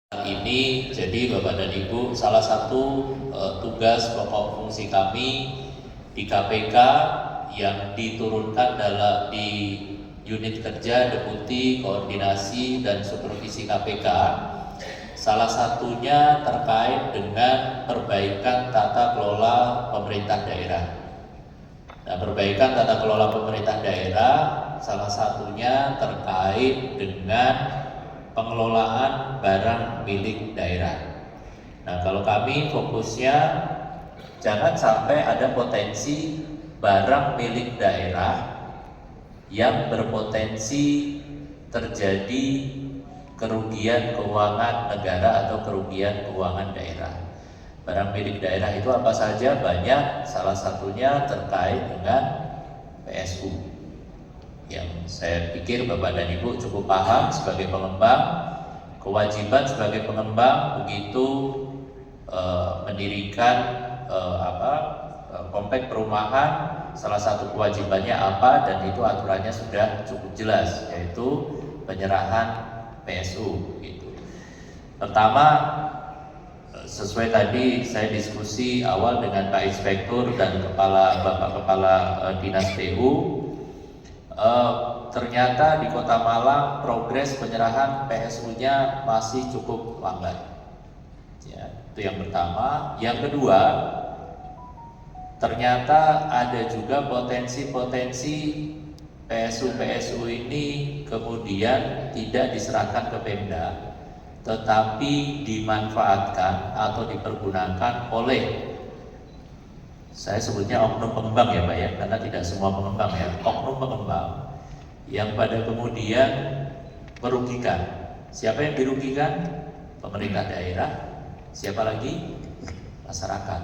Ini jadi Bapak dan Ibu, salah satu tugas pokok fungsi kami di KPK yang diturunkan di unit kerja Deputi Koordinasi dan Supervisi KPK, salah satunya terkait dengan perbaikan tata kelola pemerintah daerah. Nah, perbaikan tata kelola pemerintah daerah salah satunya terkait dengan pengelolaan barang milik daerah. Nah, kalau kami fokusnya jangan sampai ada potensi barang milik daerah yang berpotensi terjadi kerugian keuangan negara atau kerugian keuangan daerah. Barang milik daerah itu apa saja? Banyak, salah satunya terkait dengan PSU. Yang saya pikir Bapak dan Ibu cukup paham sebagai pengembang, kewajiban sebagai pengembang begitu mendirikan komplek perumahan, salah satu kewajibannya apa, dan itu aturannya sudah cukup jelas, yaitu penyerahan PSU gitu. Pertama, sesuai tadi saya diskusi awal dengan Pak Inspektur dan Bapak Kepala Dinas PU, ternyata di Kota Malang progres penyerahan PSU-nya masih cukup lambat. Ya, itu yang pertama. Yang kedua, ternyata ada juga potensi-potensi PSU ini kemudian tidak diserahkan ke Pemda, tetapi dimanfaatkan atau dipergunakan oleh, saya sebutnya oknum pengembang ya Pak ya, karena tidak semua pengembang ya, oknum pengembang yang pada kemudian merugikan. Siapa yang dirugikan? Pemerintah daerah. Siapa lagi? Masyarakat.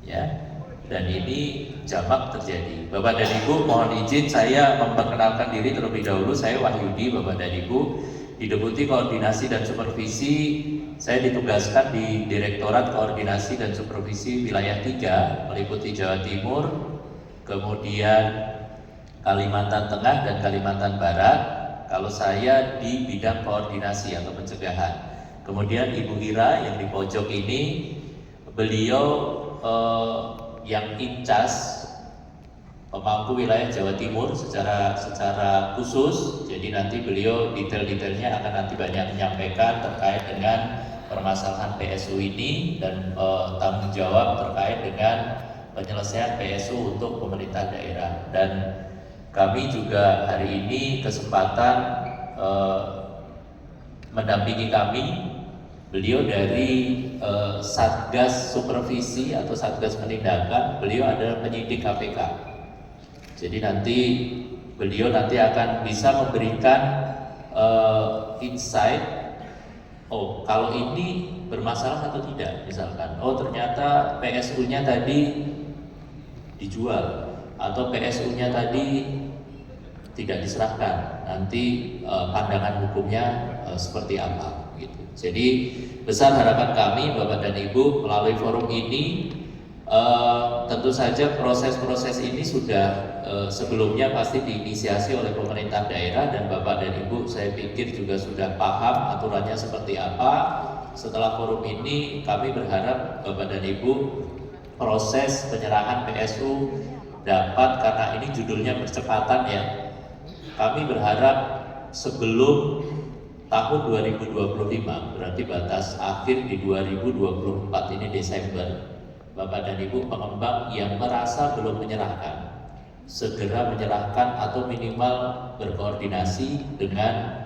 Ya, dan ini jamak terjadi. Bapak dan Ibu, mohon izin saya memperkenalkan diri terlebih dahulu. Saya Wahyudi, Bapak dan Ibu, di Deputi Koordinasi dan Supervisi. Saya ditugaskan di Direktorat Koordinasi dan Supervisi Wilayah 3, meliputi Jawa Timur, kemudian Kalimantan Tengah dan Kalimantan Barat. Kalau saya di bidang koordinasi atau pencegahan. Kemudian Ibu Ira yang di pojok ini, beliau yang incas pemangku wilayah Jawa Timur secara khusus. Jadi nanti beliau detail-detailnya akan nanti banyak menyampaikan terkait dengan permasalahan PSU ini dan tanggung jawab terkait dengan penyelesaian PSU untuk pemerintah daerah. Dan kami juga hari ini kesempatan mendampingi kami, beliau dari Satgas Supervisi atau Satgas Penindakan, beliau adalah penyidik KPK. Jadi nanti beliau akan bisa memberikan insight, oh kalau ini bermasalah atau tidak, misalkan, oh ternyata PSU-nya tadi dijual atau PSU-nya tadi tidak diserahkan, nanti pandangan hukumnya seperti apa gitu. Jadi besar harapan kami Bapak dan Ibu melalui forum ini, tentu saja proses-proses ini sudah sebelumnya pasti diinisiasi oleh pemerintah daerah, dan Bapak dan Ibu saya pikir juga sudah paham aturannya seperti apa. Setelah forum ini kami berharap Bapak dan Ibu proses penyerahan PSU dapat, karena ini judulnya percepatan ya, kami berharap sebelum tahun 2025, berarti batas akhir di 2024 ini Desember, Bapak dan Ibu pengembang yang merasa belum menyerahkan, segera menyerahkan atau minimal berkoordinasi dengan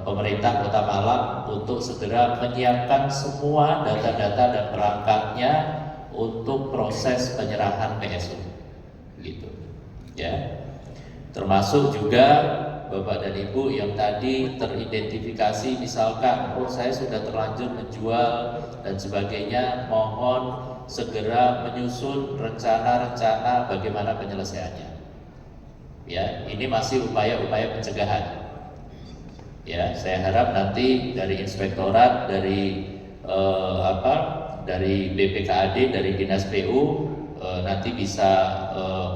pemerintah Kota Malang untuk segera menyiapkan semua data-data dan perangkatnya untuk proses penyerahan PSU gitu ya. Termasuk juga Bapak dan Ibu yang tadi teridentifikasi, misalkan oh saya sudah terlanjur menjual dan sebagainya, mohon segera menyusun rencana-rencana bagaimana penyelesaiannya. Ya, ini masih upaya-upaya pencegahan. Ya, saya harap nanti dari inspektorat, dari dari BPKAD, dari Dinas PU nanti bisa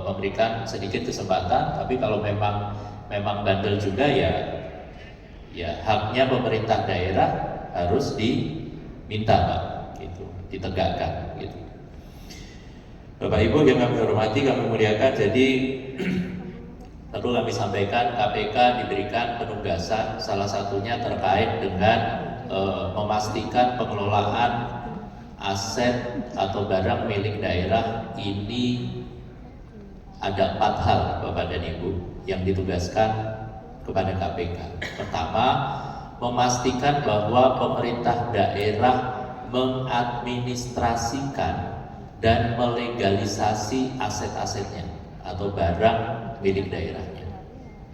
memberikan sedikit kesempatan. Tapi kalau memang bandel juga ya Ya, haknya pemerintah daerah harus diminta, Pak, gitu, ditegakkan, gitu. Bapak Ibu yang kami hormati, kami muliakan, jadi perlu kami sampaikan KPK diberikan penugasan salah satunya terkait dengan memastikan pengelolaan aset atau barang milik daerah ini. Ada 4 hal Bapak dan Ibu yang ditugaskan kepada KPK. Pertama, memastikan bahwa pemerintah daerah mengadministrasikan dan melegalisasi aset-asetnya atau barang milik daerahnya.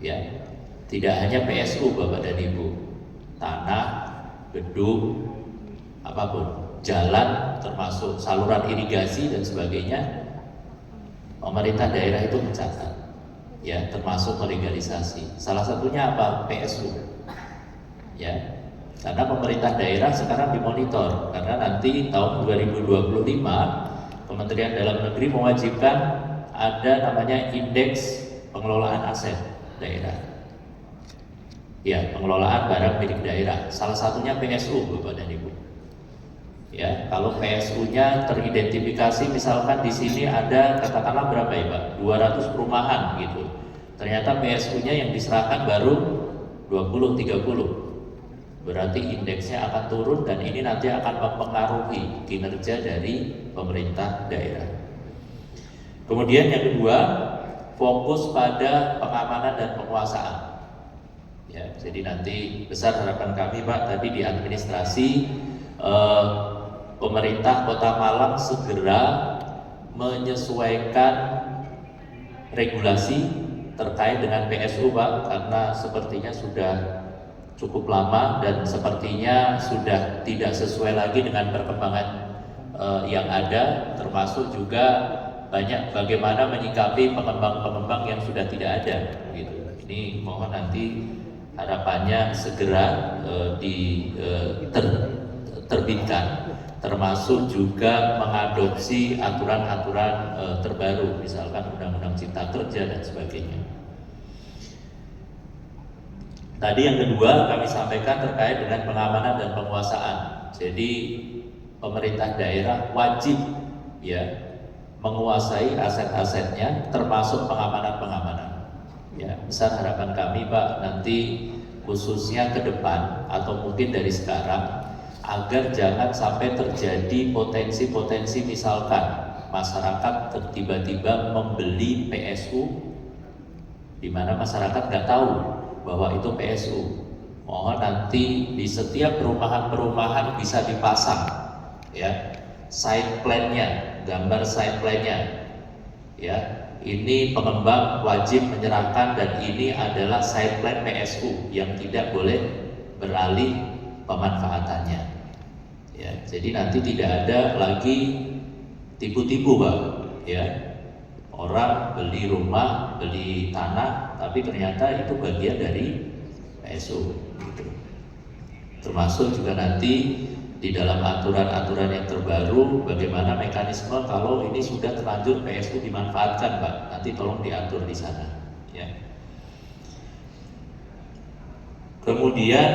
Ya, tidak hanya PSU Bapak dan Ibu, tanah, gedung, apapun, jalan, termasuk saluran irigasi dan sebagainya. Pemerintah daerah itu mencatat, ya, termasuk melegalisasi. Salah satunya apa? PSU, ya. Karena pemerintah daerah sekarang dimonitor, karena nanti tahun 2025 Kementerian Dalam Negeri mewajibkan ada namanya indeks pengelolaan aset daerah. Ya, pengelolaan barang milik daerah. Salah satunya PSU, Bapak dan Ibu. Ya, kalau PSU-nya teridentifikasi, misalkan di sini ada katakanlah berapa ya Pak? 200 perumahan gitu. Ternyata PSU-nya yang diserahkan baru 20-30. Berarti indeksnya akan turun dan ini nanti akan mempengaruhi kinerja dari pemerintah daerah. Kemudian yang kedua, fokus pada pengamanan dan penguasaan. Ya, jadi nanti besar harapan kami Pak tadi di administrasi, pemerintah Kota Malang segera menyesuaikan regulasi terkait dengan PSU Pak, karena sepertinya sudah cukup lama dan sepertinya sudah tidak sesuai lagi dengan perkembangan yang ada, termasuk juga banyak bagaimana menyikapi pengembang-pengembang yang sudah tidak ada gitu. Ini mohon nanti harapannya segera diterbitkan, termasuk juga mengadopsi aturan-aturan terbaru, misalkan Undang-Undang Cipta Kerja dan sebagainya. Tadi yang kedua kami sampaikan terkait dengan pengamanan dan penguasaan. Jadi pemerintah daerah wajib ya menguasai aset-asetnya, termasuk pengamanan-pengamanan. Ya, besar harapan kami Pak nanti khususnya ke depan atau mungkin dari sekarang, agar jangan sampai terjadi potensi-potensi misalkan masyarakat tiba-tiba membeli PSU di mana masyarakat nggak tahu bahwa itu PSU. Mohon nanti di setiap perumahan-perumahan bisa dipasang ya site plan-nya, gambar site plan-nya. Ya, ini pengembang wajib menyerahkan dan ini adalah site plan PSU yang tidak boleh beralih pemanfaatannya. Ya, jadi nanti tidak ada lagi tipu-tipu Pak. Ya, orang beli rumah, beli tanah, tapi ternyata itu bagian dari PSU. Gitu. Termasuk juga nanti di dalam aturan-aturan yang terbaru, bagaimana mekanisme kalau ini sudah terlanjur PSU dimanfaatkan, Pak. Nanti tolong diatur di sana. Ya. Kemudian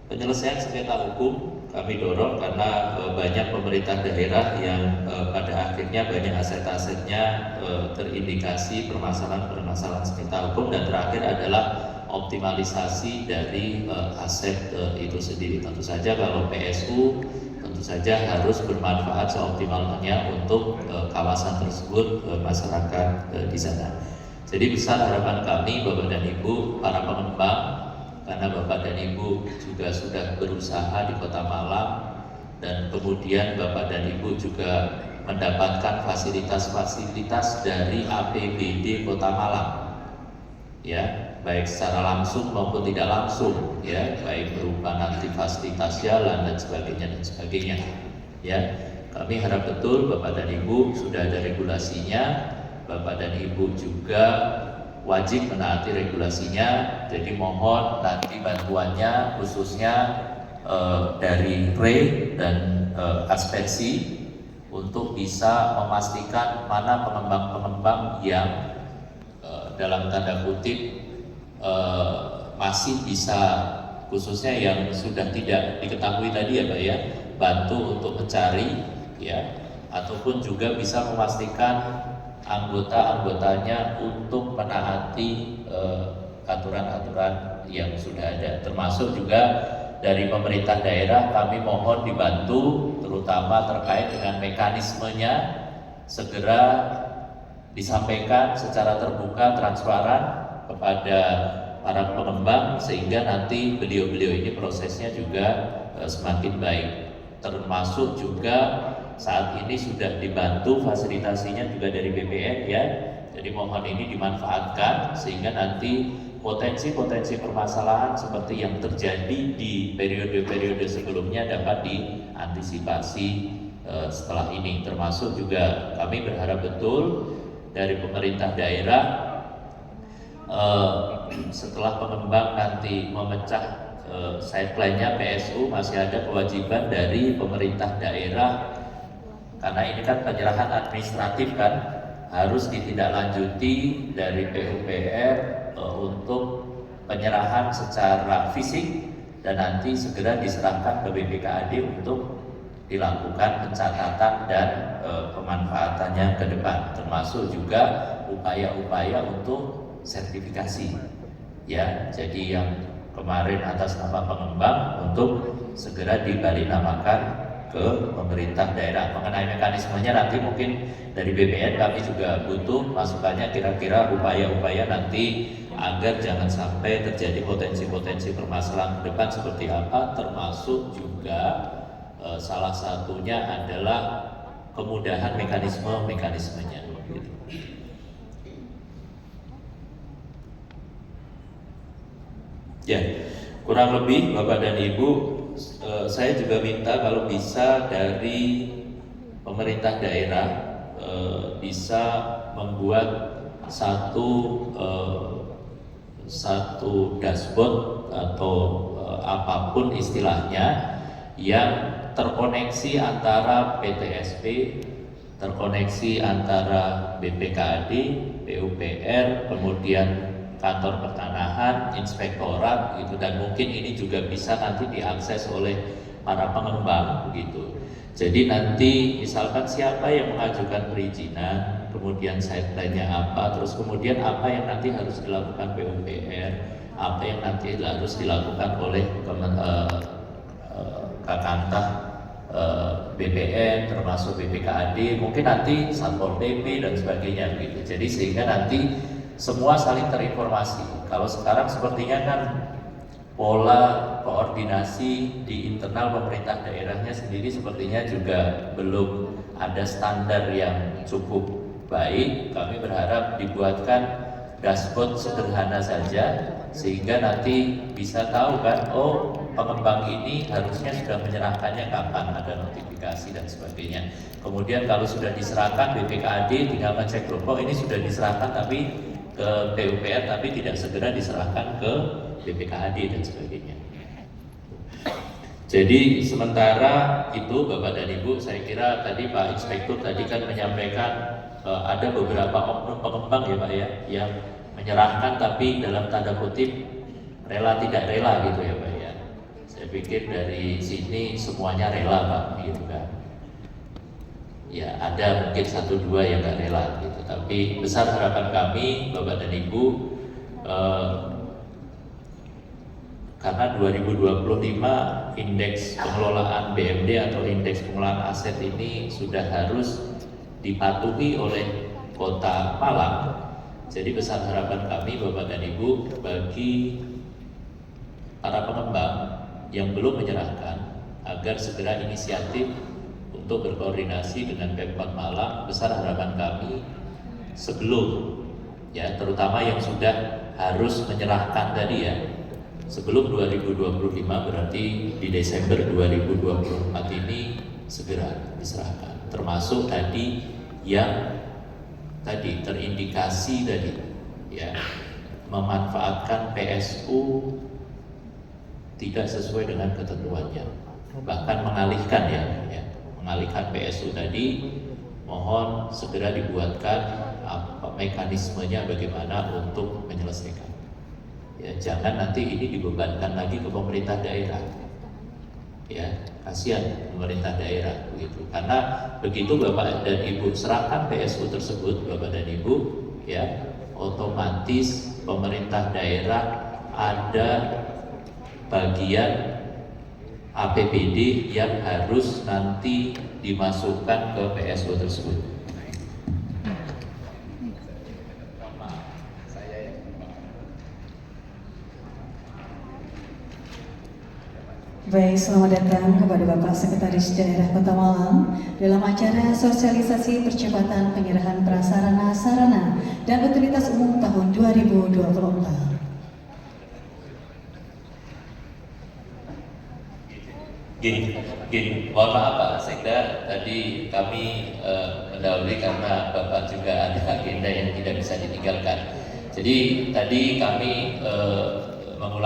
penyelesaian sengketa hukum kami dorong karena banyak pemerintah daerah yang pada akhirnya banyak aset-asetnya terindikasi permasalahan-permasalahan sengketa hukum, dan terakhir adalah optimalisasi dari aset itu sendiri. Tentu saja kalau PSU tentu saja harus bermanfaat seoptimalnya untuk kawasan tersebut, masyarakat di sana. Jadi besar harapan kami Bapak dan Ibu para pengembang, karena Bapak dan Ibu juga sudah berusaha di Kota Malang dan kemudian Bapak dan Ibu juga mendapatkan fasilitas-fasilitas dari APBD Kota Malang, ya, baik secara langsung maupun tidak langsung, ya, baik berupa nanti fasilitas jalan dan sebagainya, ya. Kami harap betul Bapak dan Ibu sudah ada regulasinya, Bapak dan Ibu juga wajib menaati regulasinya. Jadi mohon nanti bantuannya khususnya dari RE dan Aspeksi untuk bisa memastikan mana pengembang-pengembang yang dalam tanda kutip masih bisa, khususnya yang sudah tidak diketahui tadi ya Pak ya, bantu untuk mencari ya, ataupun juga bisa memastikan anggota-anggotanya untuk menaati aturan-aturan yang sudah ada. Termasuk juga dari pemerintah daerah kami mohon dibantu terutama terkait dengan mekanismenya segera disampaikan secara terbuka, transparan kepada para pengembang sehingga nanti beliau-beliau ini prosesnya juga semakin baik. Termasuk juga saat ini sudah dibantu fasilitasinya juga dari BPN ya. Jadi mohon ini dimanfaatkan sehingga nanti potensi-potensi permasalahan seperti yang terjadi di periode-periode sebelumnya dapat diantisipasi setelah ini. Termasuk juga kami berharap betul dari pemerintah daerah setelah pengembang nanti memecah site plan-nya PSU, masih ada kewajiban dari pemerintah daerah karena ini kan penyerahan administratif kan, harus ditindaklanjuti dari PUPR untuk penyerahan secara fisik dan nanti segera diserahkan ke BPKAD untuk dilakukan pencatatan dan pemanfaatannya ke depan, termasuk juga upaya-upaya untuk sertifikasi ya. Jadi yang kemarin atas nama pengembang untuk segera dibalinamakan ke pemerintah daerah. Mengenai mekanismenya nanti mungkin dari BPN kami juga butuh masukannya, kira-kira upaya-upaya nanti agar jangan sampai terjadi potensi-potensi permasalahan ke depan seperti apa, termasuk juga salah satunya adalah kemudahan mekanismenya. Gitu. Ya, kurang lebih Bapak dan Ibu, saya juga minta kalau bisa dari pemerintah daerah bisa membuat satu dashboard atau apapun istilahnya yang terkoneksi antara PTSP, terkoneksi antara BPKAD, PUPR, kemudian kantor pertanahan, inspektorat gitu, dan mungkin ini juga bisa nanti diakses oleh para pengembang begitu. Jadi nanti misalkan siapa yang mengajukan perizinan, kemudian site plan-nya apa, terus kemudian apa yang nanti harus dilakukan PUPR, apa yang nanti harus dilakukan oleh Kakantah BPN, termasuk BPKAD, mungkin nanti Satpol PP dan sebagainya begitu. Jadi sehingga nanti semua saling terinformasi. Kalau sekarang sepertinya kan pola koordinasi di internal pemerintah daerahnya sendiri sepertinya juga belum ada standar yang cukup baik. Kami berharap dibuatkan dashboard sederhana saja sehingga nanti bisa tahu kan, oh pengembang ini harusnya sudah menyerahkannya kapan, ada notifikasi dan sebagainya. Kemudian kalau sudah diserahkan BPKAD tinggal ngecek loh, ini sudah diserahkan tapi ke PUPR tapi tidak segera diserahkan ke BPKAD dan sebagainya. Jadi sementara itu Bapak dan Ibu, saya kira tadi Pak Inspektur tadi kan menyampaikan ada beberapa oknum pengembang ya Pak ya, yang menyerahkan tapi dalam tanda kutip rela tidak rela gitu ya Pak ya. Saya pikir dari sini semuanya rela Pak gitu kan. Ya ada mungkin 1-2 yang nggak rela gitu, tapi besar harapan kami Bapak dan Ibu karena 2025 indeks pengelolaan BMD atau indeks pengelolaan aset ini sudah harus dipatuhi oleh Kota Malang. Jadi besar harapan kami Bapak dan Ibu bagi para pengembang yang belum menyerahkan agar segera inisiatif untuk berkoordinasi dengan Pemkot Malang. Besar harapan kami sebelum ya, terutama yang sudah harus menyerahkan tadi ya, sebelum 2025 berarti di Desember 2024 ini segera diserahkan. Termasuk tadi yang tadi terindikasi tadi ya, memanfaatkan PSU tidak sesuai dengan ketentuannya, bahkan mengalihkan ya, mengalihkan PSU tadi, mohon segera dibuatkan mekanismenya bagaimana untuk menyelesaikan. Ya, jangan nanti ini dibebankan lagi ke pemerintah daerah. Ya, kasihan pemerintah daerah begitu. Karena begitu Bapak dan Ibu serahkan PSU tersebut, Bapak dan Ibu, ya, otomatis pemerintah daerah ada bagian APBD yang harus nanti dimasukkan ke PSU tersebut. Baik, selamat datang kepada Bapak Sekretaris Daerah Kota Malang dalam acara sosialisasi percepatan penyerahan prasarana sarana dan utilitas umum tahun 2024. Gini, mohon maaf Pak Sekda, tadi kami mendahului karena Bapak juga ada agenda yang tidak bisa ditinggalkan. Jadi tadi kami mengulang